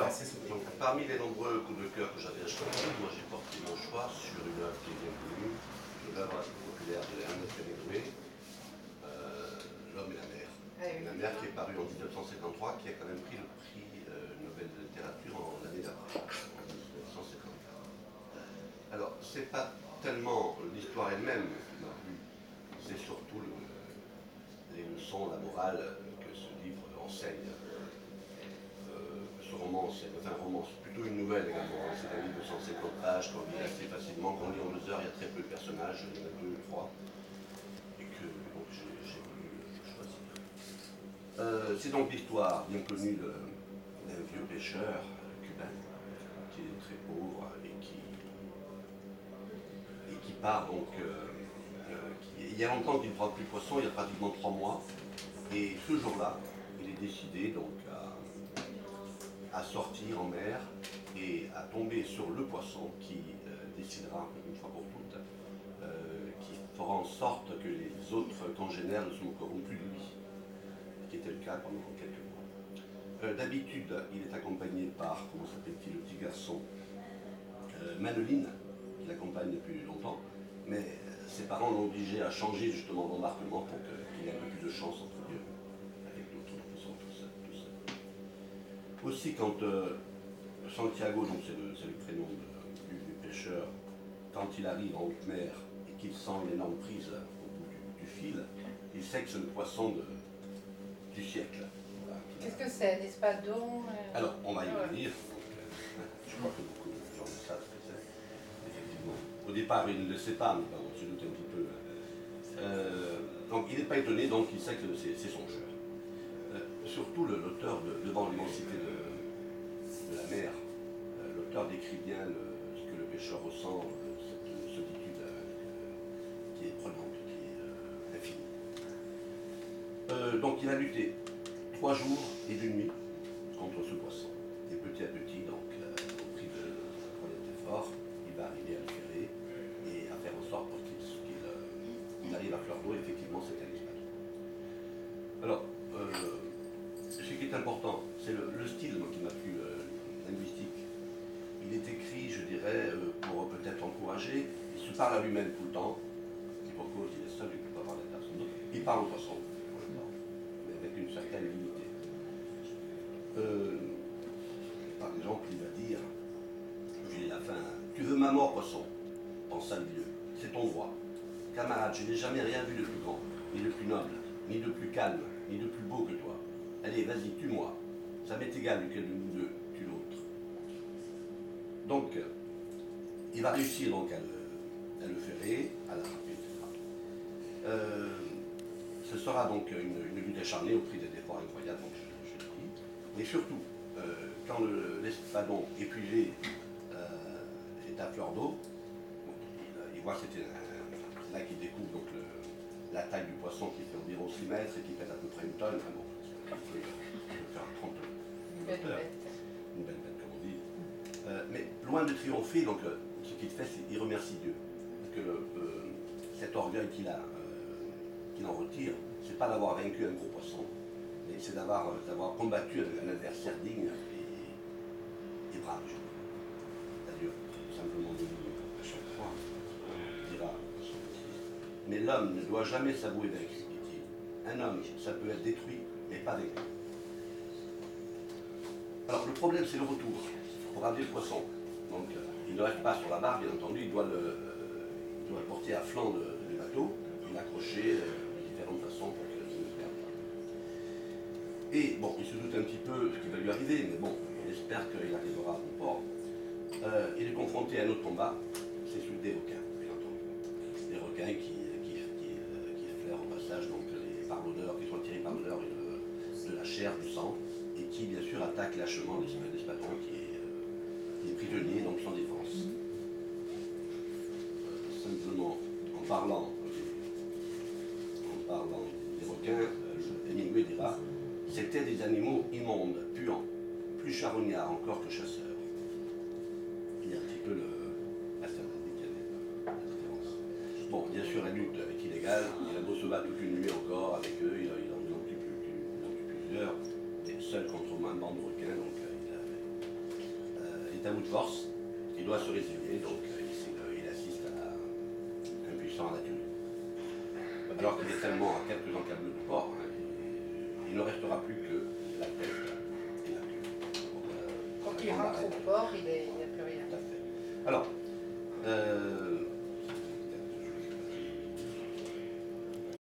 Alors, donc, parmi les nombreux coups de cœur que j'avais à choisir, moi j'ai porté mon choix sur une œuvre qui est bien connue, l'œuvre populaire de Ernest Hemingway, L'homme et la mer. La mer qui est parue en 1953, qui a quand même pris le prix Nobel de littérature en l'année d'après, en 1954. Alors, c'est pas tellement l'histoire elle-même qui m'a plu, c'est surtout les leçons, la morale que ce livre enseigne. Ce roman, c'est plutôt une nouvelle également, c'est un livre de 150 pages qu'on lit assez facilement, qu'on lit en 2 heures, il y a très peu de personnages, il y en a 2 ou 3, et que donc, j'ai voulu choisir. C'est donc l'histoire bien connue d'un vieux pêcheur cubain qui est très pauvre et qui part donc. Il y a longtemps qu'il ne prend plus de poisson, il y a pratiquement 3 mois, et ce jour-là, il est décidé donc à sortir en mer et à tomber sur le poisson qui décidera, une fois pour toutes, qui fera en sorte que les autres congénères ne se moqueront plus de lui, ce qui était le cas pendant quelques mois. D'habitude, il est accompagné par, comment s'appelle-t-il, le petit garçon, Manoline, qui l'accompagne depuis longtemps, mais ses parents l'ont obligé à changer justement d'embarquement pour qu'il ait un peu plus de chance entre eux avec d'autres, donc ils sont tous seuls. Aussi, quand Santiago, donc c'est le prénom du pêcheur, quand il arrive en haute mer et qu'il sent l'énorme prise au bout du fil, il sait que c'est le poisson du siècle. Voilà. Qu'est-ce que c'est, n'est-ce pas don Alors, on va y revenir. Je crois que beaucoup de gens le savent ce que c'est, effectivement. Au départ, il ne le sait pas, mais on se doute un petit peu. Donc, il n'est pas étonné, donc il sait que c'est son jeu. Surtout l'auteur devant l'immensité de la mer, l'auteur décrit bien ce que le pêcheur ressent, cette solitude qui est prenante, qui est infinie. Donc il a lutté 3 jours et 2 nuits contre ce poisson. Et petit à petit, donc, au prix de incroyable effort, il va arriver à le ferrer et à faire en sorte pour qu'il arrive à fleur d'eau. Effectivement, c'est un espace. Alors, ce qui est important, c'est le style qui m'a plu, linguistique. Il est écrit, je dirais, pour peut-être encourager. Il se parle à lui-même tout le temps. Et pour cause, il est seul, il ne peut pas parler à personne d'autre. Il parle au poisson, mais avec une certaine limité. Par exemple, il va dire, j'ai la fin, tu veux ma mort, poisson, pensa le vieux, c'est ton droit. Camarade, je n'ai jamais rien vu de plus grand, ni de plus noble, ni de plus calme, ni de plus beau que toi. Allez, vas-y, tue-moi. Ça m'est égal lequel de nous deux tue l'autre. Donc, il va réussir donc à le ferrer, à l'attraper, etc. Ce sera donc une lutte acharnée au prix des efforts incroyables, donc je le dis. Mais surtout, quand l'espadon épuisé est à fleur d'eau, il voit c'est là qu'il découvre donc la taille du poisson qui fait environ 6 mètres et qui pèse à peu près 1 tonne. Enfin bon, il peut faire 30 heures. Une belle bête, comme on dit. Mais loin de triompher, donc, ce qu'il fait, c'est qu'il remercie Dieu. Parce que cet orgueil qu'il a, qu'il en retire, c'est pas d'avoir vaincu un gros poisson, mais c'est d'avoir combattu un adversaire digne et brave. D'ailleurs, simplement de nous, à chaque fois, on dira. Mais l'homme ne doit jamais s'avouer vaincu, dit-il. Un homme, ça peut être détruit, mais pas vaincu. Alors le problème, c'est le retour, pour ramener le poisson. Donc il ne reste pas sur la barre, bien entendu, il doit le porter à flanc du bateau, et l'accrocher de différentes façons pour qu'il ne se perde pas. Et bon, il se doute un petit peu ce qui va lui arriver, mais bon, il espère qu'il arrivera à bon port. Il est confronté à un autre combat, c'est celui des requins, bien entendu. Des requins qui flairent au passage donc, les parlonneurs, qui sont tirés par l'odeur de la chair, du sang, et qui bien sûr attaquent lâchement l'espadon qui est prisonnier, donc sans défense. Simplement, en parlant des requins, Hemingway dira « C'étaient des animaux immondes, puants, plus charognards encore que chasseurs. » Il y a un petit peu la différence. Bon, bien sûr, la lutte est illégale, il a beau se battre toute une nuit encore avec eux, il en tue plusieurs, et seul contre un banc de requins, donc à bout de force, il doit se résigner, donc il assiste à l'impuissance naturelle. Alors qu'il est tellement à quelques encablures du port, hein, il ne restera plus que la tête et la queue. Quand il rentre au port, il n'y a plus rien. Tout à fait. Alors,